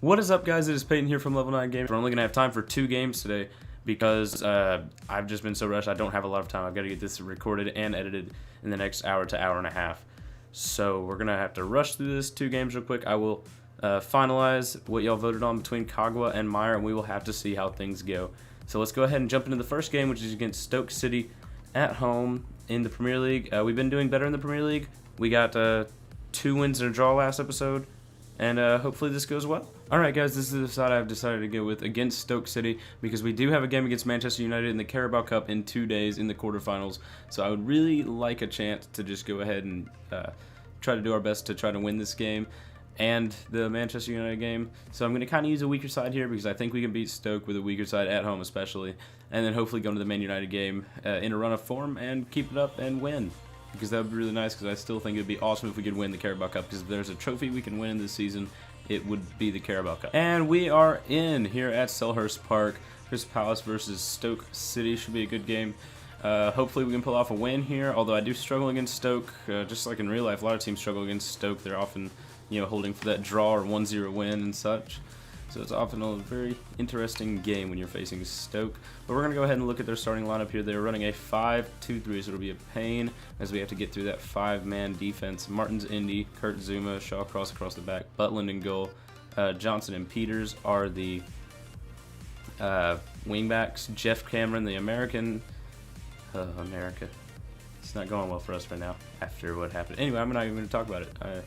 What is up, guys? It is Peyton here from Level 9 Gaming. We're only going to have time for 2 games today because I've just been so rushed. I don't have a lot of time. I've got to get this recorded and edited in the next hour to hour and a half. So we're going to have to rush through this 2 games real quick. I will finalize what y'all voted on between Kagwa and Meyer, and we will have to see how things go. So let's go ahead and jump into the first game, which is against Stoke City at home in the Premier League. We've been doing better in the Premier League. We got 2 wins and a draw last episode. And hopefully this goes well. Alright guys, this is the side I've decided to go with against Stoke City because we do have a game against Manchester United in the Carabao Cup in 2 days in the quarterfinals. So I would really like a chance to just go ahead and try to do our best to try to win this game and the Manchester United game. So I'm going to kind of use a weaker side here because I think we can beat Stoke with a weaker side at home especially. And then hopefully go into the Man United game in a run of form and keep it up and win. Because that would be really nice, because I still think it would be awesome if we could win the Carabao Cup, because if there's a trophy we can win this season, it would be the Carabao Cup. And we are in here at Selhurst Park. Crystal Palace versus Stoke City should be a good game. Hopefully we can pull off a win here, although I do struggle against Stoke, just like in real life. A lot of teams struggle against Stoke. They're often, holding for that draw or 1-0 win and such. So it's often a very interesting game when you're facing Stoke. But we're going to go ahead and look at their starting lineup here. They're running a 5-2-3, so it'll be a pain as we have to get through that 5-man defense. Martins, Indy, Kurt Zuma, Shawcross across the back, Butland in goal. Johnson and Peters are the wingbacks. Jeff Cameron, the American. America. It's not going well for us right now after what happened. Anyway, I'm not even going to talk about it.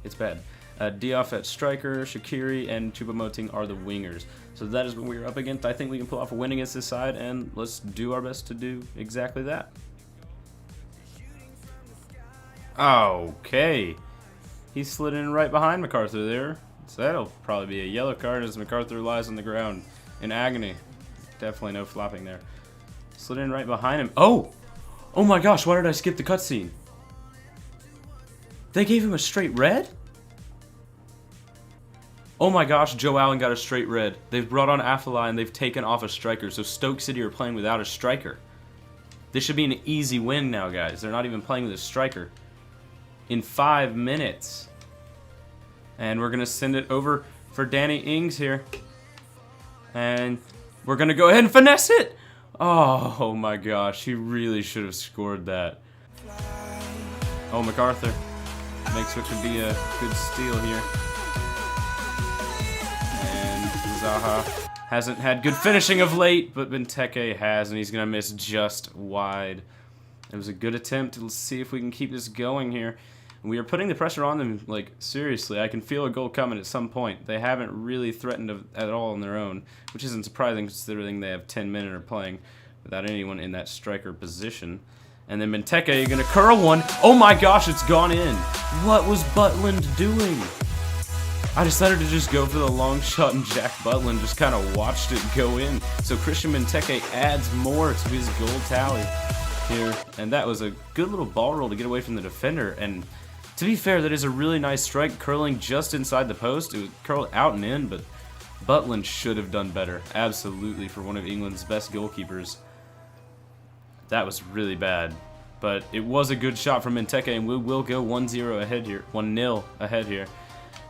It's bad. Diouf at striker, Shaqiri and Choupo-Moting are the wingers. So that is what we're up against. I think we can pull off a win against this side, and let's do our best to do exactly that. Okay. He slid in right behind MacArthur there. So that'll probably be a yellow card as MacArthur lies on the ground in agony. Definitely no flopping there. Slid in right behind him. Oh! Oh my gosh, why did I skip the cutscene? They gave him a straight red? Oh my gosh, Joe Allen got a straight red. They've brought on Afellay and they've taken off a striker, so Stoke City are playing without a striker. This should be an easy win now, guys. They're not even playing with a striker. In 5 minutes. And we're going to send it over for Danny Ings here. And we're going to go ahead and finesse it! Oh my gosh, he really should have scored that. Oh, MacArthur makes what could be a good steal here. Zaha hasn't had good finishing of late, but Benteke has, and he's going to miss just wide. It was a good attempt. Let's see if we can keep this going here. We are putting the pressure on them, like, seriously. I can feel a goal coming at some point. They haven't really threatened at all on their own, which isn't surprising considering they have 10 men and are playing without anyone in that striker position. And then Benteke going to curl one. Oh my gosh, it's gone in. What was Butland doing? I decided to just go for the long shot, and Jack Butland just kind of watched it go in. So Christian Benteke adds more to his goal tally here. And that was a good little ball roll to get away from the defender. And to be fair, that is a really nice strike, curling just inside the post. It would curl out and in, but Butland should have done better. Absolutely, for one of England's best goalkeepers. That was really bad. But it was a good shot from Benteke, and we will go 1-0 ahead here. 1-0 ahead here.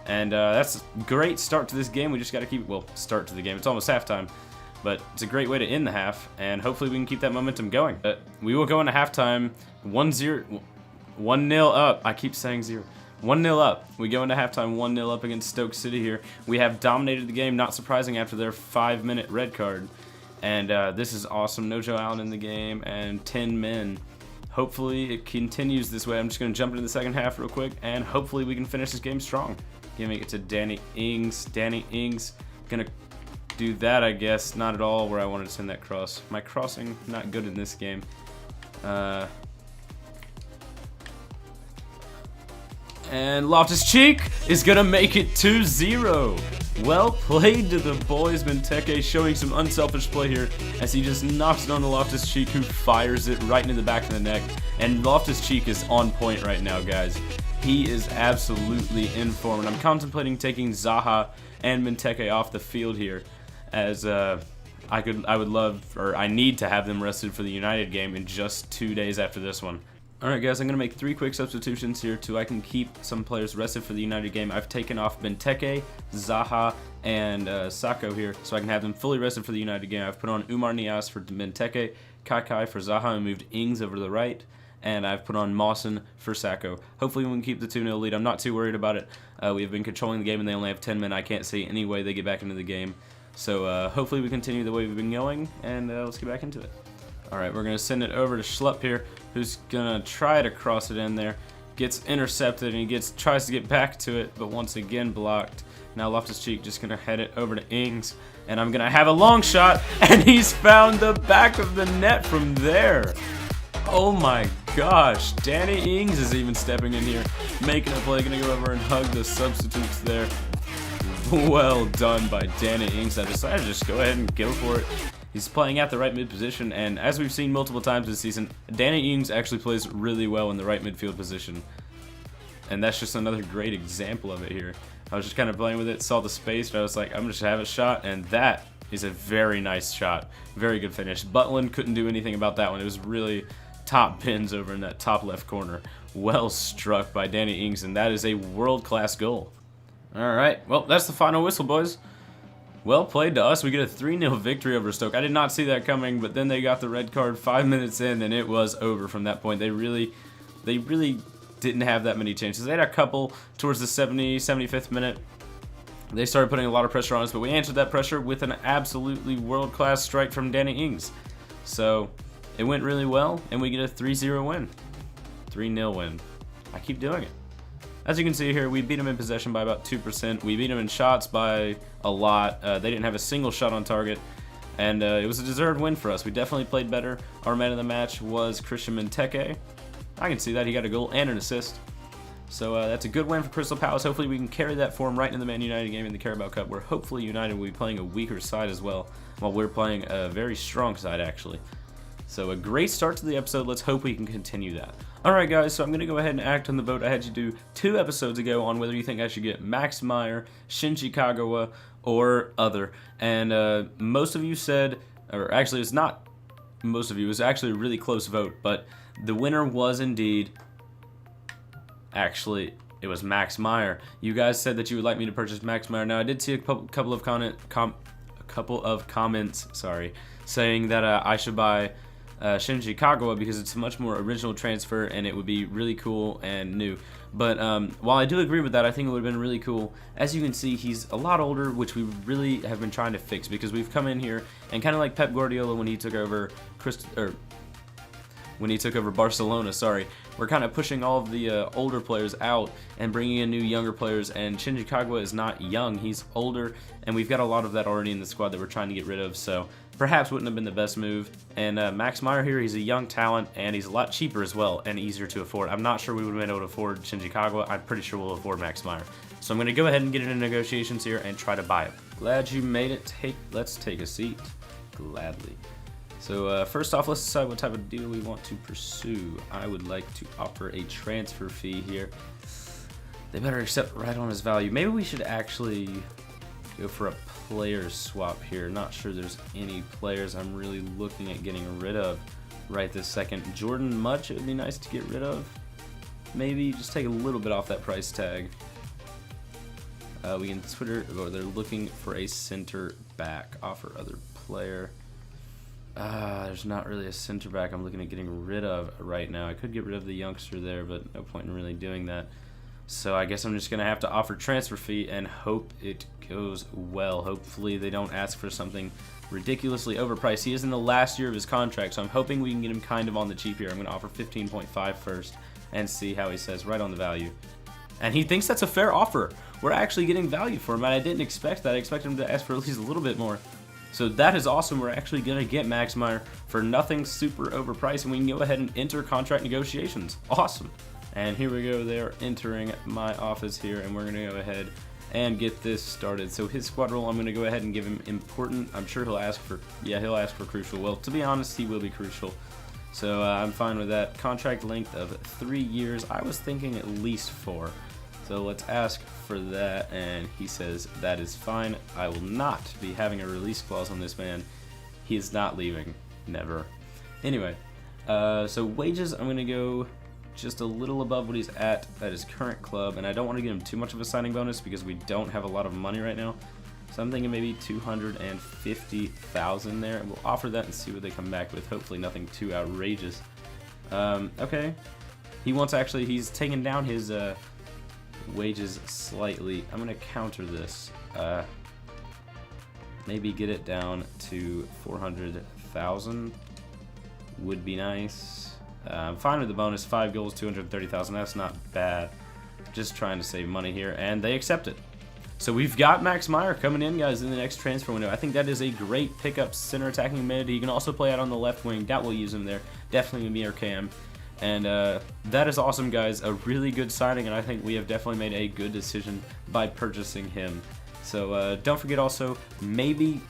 And that's a great start to this game. We just got to keep, well, start to the game. It's almost halftime, but it's a great way to end the half, and hopefully we can keep that momentum going. We will go into halftime 1-0 up. I keep saying 0. 1-0 up. We go into halftime 1-0 up against Stoke City here. We have dominated the game, not surprising after their 5-minute red card. And this is awesome. No Joe Allen in the game and 10 men. Hopefully it continues this way. I'm just going to jump into the second half real quick, and hopefully we can finish this game strong. Giving it to Danny Ings. Danny Ings gonna do that, I guess. Not at all where I wanted to send that cross. My crossing, not good in this game. And Loftus-Cheek is gonna make it 2-0. Well played to the boys. Benteke showing some unselfish play here as he just knocks it on to Loftus-Cheek, who fires it right into the back of the neck. And Loftus-Cheek is on point right now, guys. He is absolutely in form, and I'm contemplating taking Zaha and Benteke off the field here, as I would love, or I need to have them rested for the United game in just 2 days after this one. Alright guys, I'm going to make 3 quick substitutions here so I can keep some players rested for the United game. I've taken off Benteke, Zaha, and Sako here so I can have them fully rested for the United game. I've put on Umar Nias for Benteke, Kakai for Zaha, and moved Ings over to the right. And I've put on Mawson for Sako. Hopefully we can keep the 2-0 lead. I'm not too worried about it. We have been controlling the game and they only have 10 men. I can't see any way they get back into the game. So hopefully we continue the way we've been going, and let's get back into it. Alright, we're going to send it over to Schlupp here, who's going to try to cross it in there. Gets intercepted and he tries to get back to it, but once again blocked. Now Loftus-Cheek just going to head it over to Ings, and I'm going to have a long shot, and he's found the back of the net from there. Oh my gosh, Danny Ings is even stepping in here, making a play, going to go over and hug the substitutes there. Well done by Danny Ings. I decided to just go ahead and go for it. He's playing at the right mid position, and as we've seen multiple times this season, Danny Ings actually plays really well in the right midfield position. And that's just another great example of it here. I was just kind of playing with it, saw the space, and I was like, I'm just gonna have a shot, and that is a very nice shot. Very good finish. Butland couldn't do anything about that one. It was really top bins over in that top left corner. Well struck by Danny Ings, and that is a world-class goal. Alright, well, that's the final whistle, boys. Well played to us. We get a 3-0 victory over Stoke. I did not see that coming, but then they got the red card 5 minutes in, and it was over from that point. They really didn't have that many chances. They had a couple towards the 75th minute. They started putting a lot of pressure on us, but we answered that pressure with an absolutely world-class strike from Danny Ings. So it went really well, and we get a 3-0 win. 3-0 win. I keep doing it. As you can see here, we beat them in possession by about 2%. We beat them in shots by a lot. They didn't have a single shot on target, and it was a deserved win for us. We definitely played better. Our man of the match was Christian Benteke. I can see that. He got a goal and an assist. So that's a good win for Crystal Palace. Hopefully we can carry that form right into the Man United game in the Carabao Cup, where hopefully United will be playing a weaker side as well, while we're playing a very strong side, actually. So a great start to the episode. Let's hope we can continue that. Alright guys, so I'm going to go ahead and act on the vote I had you do 2 episodes ago on whether you think I should get Max Meyer, Shinji Kagawa, or other. And most of you said, or actually it's not most of you, it was actually a really close vote, but the winner was indeed, actually, it was Max Meyer. You guys said that you would like me to purchase Max Meyer. Now I did see a couple of comments, sorry, saying that I should buy Shinji Kagawa because it's a much more original transfer and it would be really cool and new. But while I do agree with that, I think it would have been really cool. As you can see, he's a lot older, which we really have been trying to fix because we've come in here and kind of like Pep Guardiola when he took over Barcelona, sorry. We're kind of pushing all of the older players out and bringing in new younger players, and Shinji Kagawa is not young, he's older, and we've got a lot of that already in the squad that we're trying to get rid of, so perhaps wouldn't have been the best move. And Max Meyer here, he's a young talent, and he's a lot cheaper as well, and easier to afford. I'm not sure we would have been able to afford Shinji Kagawa. I'm pretty sure we'll afford Max Meyer. So I'm going to go ahead and get into negotiations here and try to buy it. Glad you made it. Let's take a seat. Gladly. So first off, let's decide what type of deal we want to pursue. I would like to offer a transfer fee here. They better accept right on his value. Maybe we should actually go for a player swap here. Not sure there's any players I'm really looking at getting rid of right this second. Jordan Much, it would be nice to get rid of. Maybe just take a little bit off that price tag. We can Twitter, or they're looking for a center back. Offer other player. There's not really a center back I'm looking at getting rid of right now. I could get rid of the youngster there, but no point in really doing that. So I guess I'm just going to have to offer transfer fee and hope it goes well. Hopefully they don't ask for something ridiculously overpriced. He is in the last year of his contract, so I'm hoping we can get him kind of on the cheap here. I'm going to offer 15.5 first and see how he says right on the value. And he thinks that's a fair offer. We're actually getting value for him, and I didn't expect that. I expected him to ask for at least a little bit more. So that is awesome. We're actually going to get Max Meyer for nothing super overpriced, and we can go ahead and enter contract negotiations. Awesome. And here we go. They're entering my office here, and we're going to go ahead and get this started. So his squad role, I'm going to go ahead and give him important. I'm sure he'll ask for, he'll ask for crucial. Well, to be honest, he will be crucial. So I'm fine with that. Contract length of 3 years. I was thinking at least 4. So let's ask for that, and he says that is fine. I will not be having a release clause on this man. He is not leaving. Never. Anyway, so wages, I'm going to go just a little above what he's at his current club, and I don't want to give him too much of a signing bonus because we don't have a lot of money right now. So I'm thinking maybe 250,000 there, and we'll offer that and see what they come back with. Hopefully nothing too outrageous. Okay. He's taken down his wages slightly. I'm going to counter this. Maybe get it down to 400,000 would be nice. I'm fine with the bonus. 5 goals, 230,000. That's not bad. Just trying to save money here, and they accept it. So we've got Max Meyer coming in, guys, in the next transfer window. I think that is a great pickup center attacking mid. He can also play out on the left wing. That will use him there. Definitely going to be our cam. And that is awesome, guys. A really good signing, and I think we have definitely made a good decision by purchasing him. So don't forget also, maybe,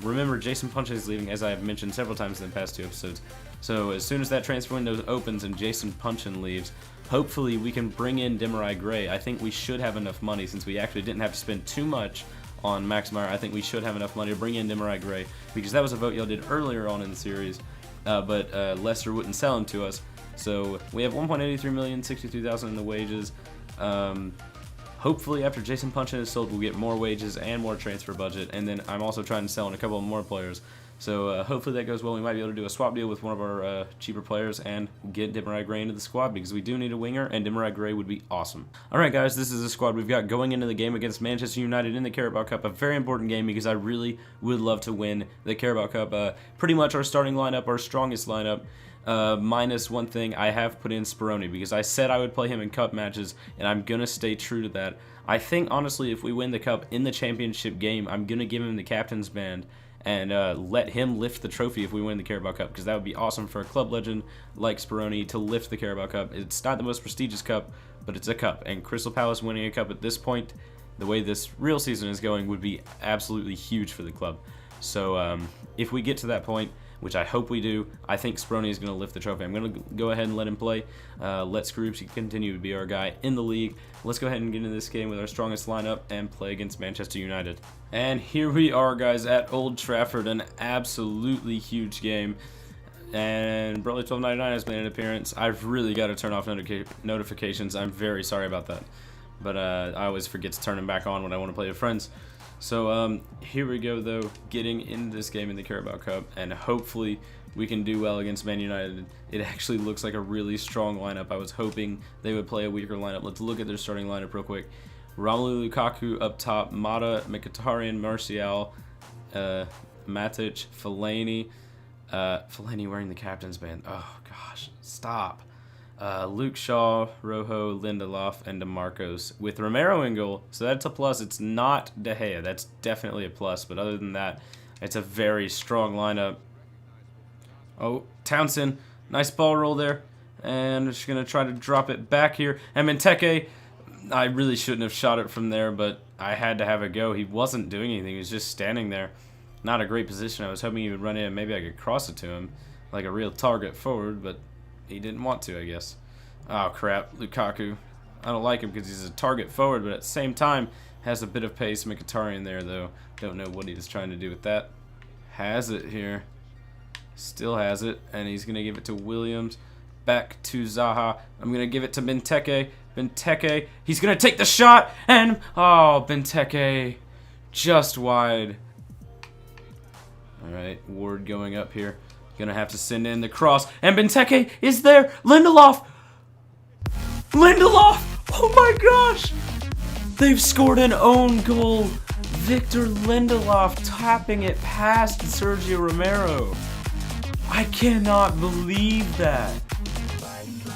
remember Jason Punch is leaving, as I have mentioned several times in the past 2 episodes. So as soon as that transfer window opens and Jason Punchin leaves, hopefully we can bring in Demarai Gray. I think we should have enough money since we actually didn't have to spend too much on Max Meyer. I think we should have enough money to bring in Demarai Gray because that was a vote y'all did earlier on in the series, but Leicester wouldn't sell him to us. So we have 1.83 million, 63,000 in the wages. Hopefully after Jason Punchin is sold, we'll get more wages and more transfer budget, and then I'm also trying to sell in a couple of more players. So hopefully that goes well. We might be able to do a swap deal with one of our cheaper players and get Demarai Gray into the squad because we do need a winger, and Demarai Gray would be awesome. Alright guys, this is the squad we've got going into the game against Manchester United in the Carabao Cup. A very important game because I really would love to win the Carabao Cup. Pretty much our starting lineup, our strongest lineup. Minus one thing, I have put in Speroni because I said I would play him in cup matches, and I'm going to stay true to that. I think, honestly, if we win the cup in the championship game, I'm going to give him the captain's band and let him lift the trophy if we win the Carabao Cup, because that would be awesome for a club legend like Speroni to lift the Carabao Cup. It's not the most prestigious cup, but it's a cup, and Crystal Palace winning a cup at this point, the way this real season is going, would be absolutely huge for the club. So if we get to that point, which I hope we do, I think Speroni is going to lift the trophy. I'm going to go ahead and let him play. Let Scrooge continue to be our guy in the league. Let's go ahead and get into this game with our strongest lineup and play against Manchester United. And here we are, guys, at Old Trafford, an absolutely huge game. And Broly1299 has made an appearance. I've really got to turn off notifications. I'm very sorry about that. But I always forget to turn them back on when I want to play with friends. So here we go, though, getting into this game in the Carabao Cup, and hopefully we can do well against Man United. It actually looks like a really strong lineup. I was hoping they would play a weaker lineup. Let's look at their starting lineup real quick. Romelu Lukaku up top, Mata, Mkhitaryan, Martial, Matic, Fellaini. Fellaini wearing the captain's band. Oh, gosh, stop. Luke Shaw, Rojo, Lindelof, and DeMarcos with Romero in goal. So that's a plus. It's not De Gea. That's definitely a plus. But other than that, it's a very strong lineup. Oh, Townsend. Nice ball roll there. And just going to try to drop it back here. And Benteke, I really shouldn't have shot it from there, but I had to have a go. He wasn't doing anything. He was just standing there. Not a great position. I was hoping he would run in and maybe I could cross it to him like a real target forward, but he didn't want to, I guess. Oh, crap. Lukaku. I don't like him because he's a target forward, but at the same time, has a bit of pace. Mkhitaryan there, though. Don't know what he was trying to do with that. Has it here. Still has it. And he's going to give it to Williams. Back to Zaha. I'm going to give it to Benteke. Benteke. He's going to take the shot. And, oh, Benteke. Just wide. Alright, Ward going up here. Gonna have to send in the cross. And Benteke is there. Lindelof. Lindelof. Oh my gosh. They've scored an own goal. Victor Lindelof tapping it past Sergio Romero. I cannot believe that.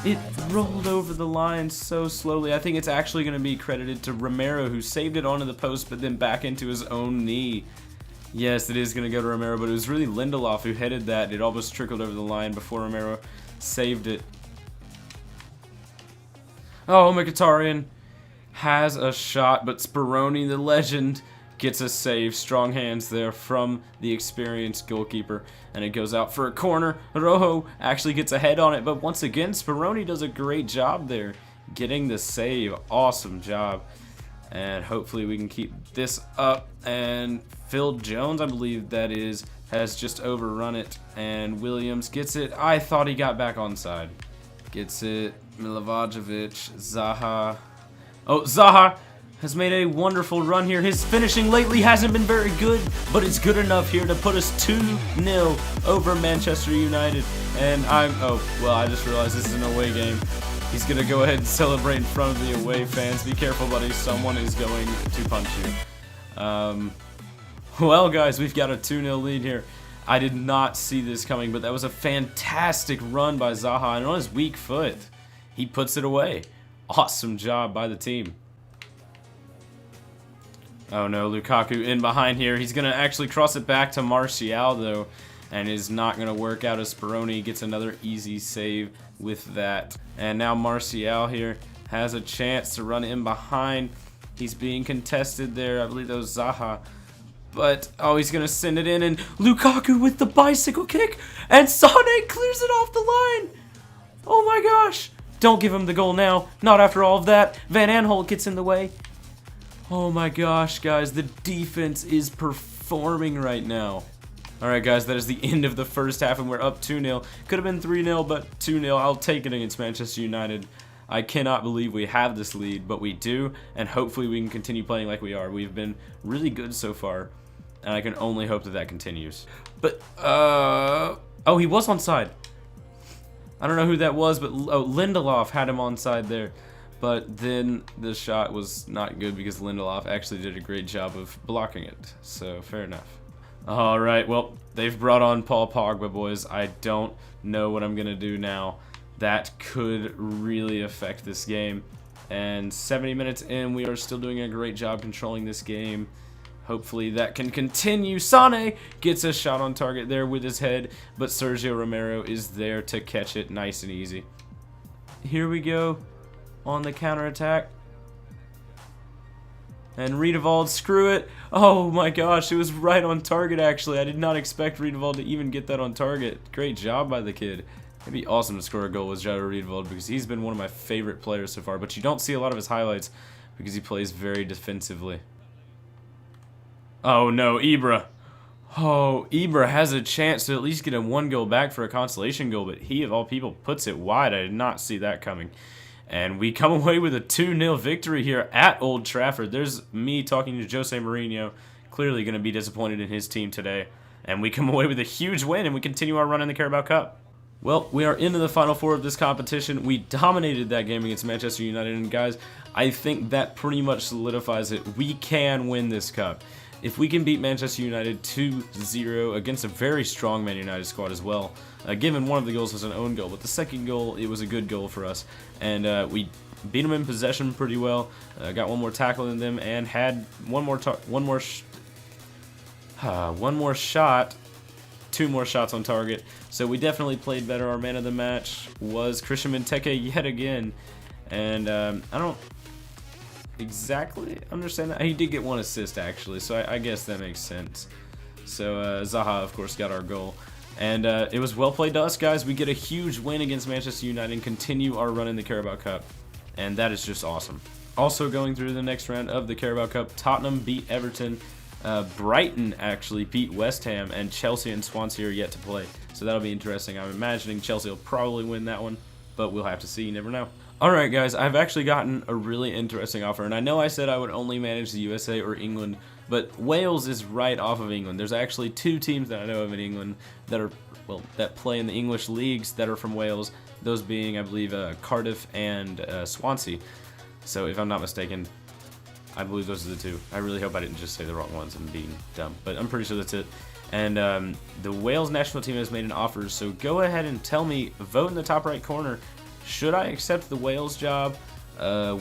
It rolled over the line so slowly. I think it's actually going to be credited to Romero, who saved it onto the post but then back into his own knee. Yes, it is going to go to Romero, but it was really Lindelof who headed that. It almost trickled over the line before Romero saved it. Oh, Mkhitaryan has a shot, but Speroni, the legend, gets a save. Strong hands there from the experienced goalkeeper, and it goes out for a corner. Rojo actually gets a head on it, but once again, Speroni does a great job there, getting the save. Awesome job. And hopefully we can keep this up. And Phil Jones, I believe that is, has just overrun it. And Williams gets it. I thought he got back onside. Gets it. Milivojevic. Zaha. Oh, Zaha has made a wonderful run here. His finishing lately hasn't been very good, but it's good enough here to put us 2-0 over Manchester United. And I just realized this is an away game. He's going to go ahead and celebrate in front of the away fans. Be careful, buddy. Someone is going to punch you. Well, guys, we've got a 2-0 lead here. I did not see this coming, but that was a fantastic run by Zaha. And on his weak foot, he puts it away. Awesome job by the team. Oh no, Lukaku in behind here. He's going to actually cross it back to Martial, though, and is not going to work out as Speroni gets another easy save with that. And now Martial here has a chance to run in behind. He's being contested there. I believe that was Zaha. But, oh, he's going to send it in, and Lukaku with the bicycle kick, and Sane clears it off the line. Oh my gosh. Don't give him the goal now. Not after all of that. Van Aanholt gets in the way. Oh my gosh, guys, the defense is performing right now. Alright, guys, that is the end of the first half, and we're up 2-0. Could have been 3-0, but 2-0. I'll take it against Manchester United. I cannot believe we have this lead, but we do, and hopefully we can continue playing like we are. We've been really good so far, and I can only hope that that continues. But, oh, he was onside. I don't know who that was, but Lindelof had him onside there. But then the shot was not good because Lindelof actually did a great job of blocking it. So, fair enough. Alright, well, they've brought on Paul Pogba, boys. I don't know what I'm going to do now. That could really affect this game. And 70 minutes in, we are still doing a great job controlling this game. Hopefully that can continue. Sane gets a shot on target there with his head, but Sergio Romero is there to catch it nice and easy. Here we go. On the counterattack. And Riedewald, screw it. Oh my gosh, it was right on target actually. I did not expect Riedewald to even get that on target. Great job by the kid. It'd be awesome to score a goal with Jairo Riedewald because he's been one of my favorite players so far, but you don't see a lot of his highlights because he plays very defensively. Oh no, Ibra. Oh, Ibra has a chance to at least get a 1 goal back for a consolation goal, but he of all people puts it wide. I did not see that coming. And we come away with a 2-0 victory here at Old Trafford. There's me talking to Jose Mourinho, clearly going to be disappointed in his team today. And we come away with a huge win, and we continue our run in the Carabao Cup. Well, we are into the Final Four of this competition. We dominated that game against Manchester United, and guys, I think that pretty much solidifies it. We can win this cup. If we can beat Manchester United 2-0 against a very strong Man United squad as well, given one of the goals was an own goal, but the second goal, it was a good goal for us. And we beat them in possession pretty well, got one more tackle than them, and had one more shot, 2 more shots on target. So we definitely played better. Our man of the match was Christian Benteke yet again. And I don't exactly understand that. He did get 1 assist actually, so I guess that makes sense. So Zaha, of course, got our goal. And it was well played to us, guys. We get a huge win against Manchester United and continue our run in the Carabao Cup. And that is just awesome. Also going through the next round of the Carabao Cup, Tottenham beat Everton. Brighton actually beat West Ham, and Chelsea and Swansea are yet to play. So that'll be interesting. I'm imagining Chelsea will probably win that one, but we'll have to see. You never know. Alright guys, I've actually gotten a really interesting offer, and I know I said I would only manage the USA or England, but Wales is right off of England. There's actually 2 teams that I know of in England that are, well, that play in the English leagues that are from Wales, those being, I believe, Cardiff and Swansea. So if I'm not mistaken, I believe those are the 2. I really hope I didn't just say the wrong ones and being dumb, but I'm pretty sure that's it. And the Wales national team has made an offer, so go ahead and tell me, vote in the top right corner. Should I accept the Wales job,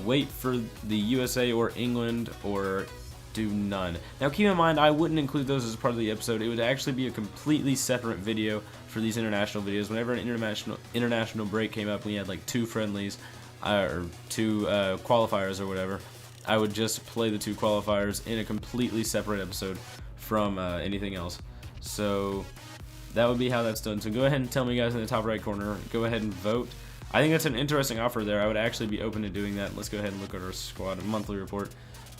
wait for the USA or England, or do none? Now keep in mind, I wouldn't include those as part of the episode. It would actually be a completely separate video for these international videos. Whenever an international break came up, we had like 2 friendlies, or 2 qualifiers or whatever. I would just play the 2 qualifiers in a completely separate episode from anything else. So that would be how that's done. So go ahead and tell me, guys, in the top right corner. Go ahead and vote. I think that's an interesting offer there. I would actually be open to doing that. Let's go ahead and look at our squad monthly report.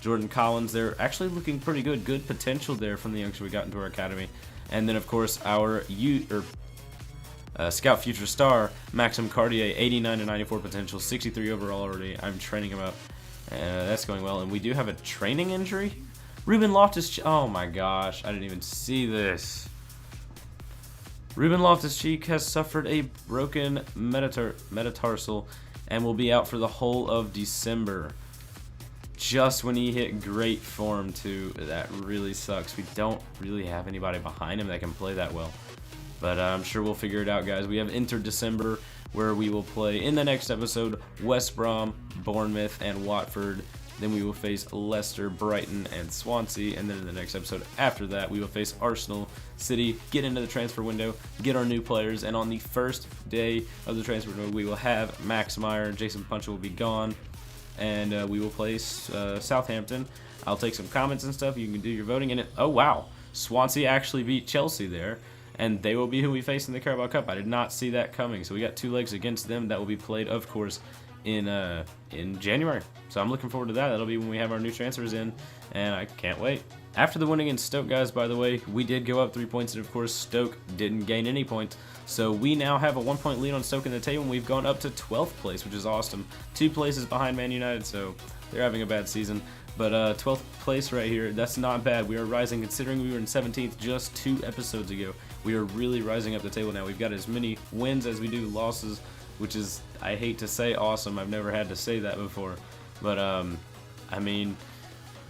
Jordan Collins, they're actually looking pretty good. Good potential there from the youngster we got into our academy. And then, of course, our Scout Future Star, Maxim Cartier, 89 to 94 potential, 63 overall already. I'm training him up. That's going well. And we do have a training injury. Ruben Loftus, oh my gosh, I didn't even see this. Ruben Loftus-Cheek has suffered a broken metatarsal and will be out for the whole of December. Just when he hit great form too. That really sucks. We don't really have anybody behind him that can play that well. But I'm sure we'll figure it out, guys. We have Inter-December, where we will play, in the next episode, West Brom, Bournemouth, and Watford. Then we will face Leicester, Brighton, and Swansea. And then in the next episode after that, we will face Arsenal, City, get into the transfer window, get our new players. And on the first day of the transfer window, we will have Max Meyer, Jason Puncher will be gone. And we will play Southampton. I'll take some comments and stuff. You can do your voting in it. Oh, wow. Swansea actually beat Chelsea there. And they will be who we face in the Carabao Cup. I did not see that coming. So we got 2 legs against them. That will be played, of course, in January. So I'm looking forward to that. That'll be when we have our new transfers in. And I can't wait. After the win against Stoke, guys, by the way, we did go up 3 points. And, of course, Stoke didn't gain any points. So we now have a 1-point lead on Stoke in the table, and we've gone up to 12th place, which is awesome. 2 places behind Man United, so they're having a bad season. But 12th place right here, that's not bad. We are rising, considering we were in 17th just 2 episodes ago. We are really rising up the table now. We've got as many wins as we do losses, which is, I hate to say, awesome. I've never had to say that before. But, I mean,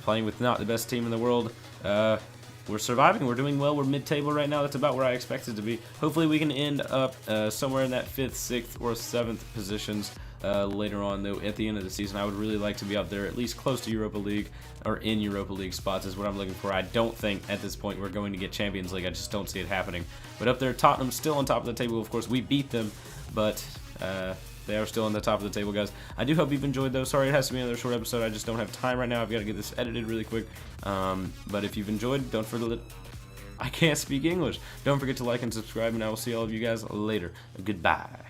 playing with not the best team in the world, we're surviving. We're doing well. We're mid-table right now. That's about where I expected to be. Hopefully we can end up somewhere in that 5th, 6th, or 7th positions later on, though. At the end of the season, I would really like to be up there, at least close to Europa League, or in Europa League spots is what I'm looking for. I don't think at this point we're going to get Champions League. I just don't see it happening. But up there, Tottenham still on top of the table. Of course, we beat them, but they are still on the top of the table, guys. I do hope you've enjoyed, though. Sorry, it has to be another short episode. I just don't have time right now. I've got to get this edited really quick. But if you've enjoyed, don't forget. I can't speak English. Don't forget to like and subscribe, and I will see all of you guys later. Goodbye.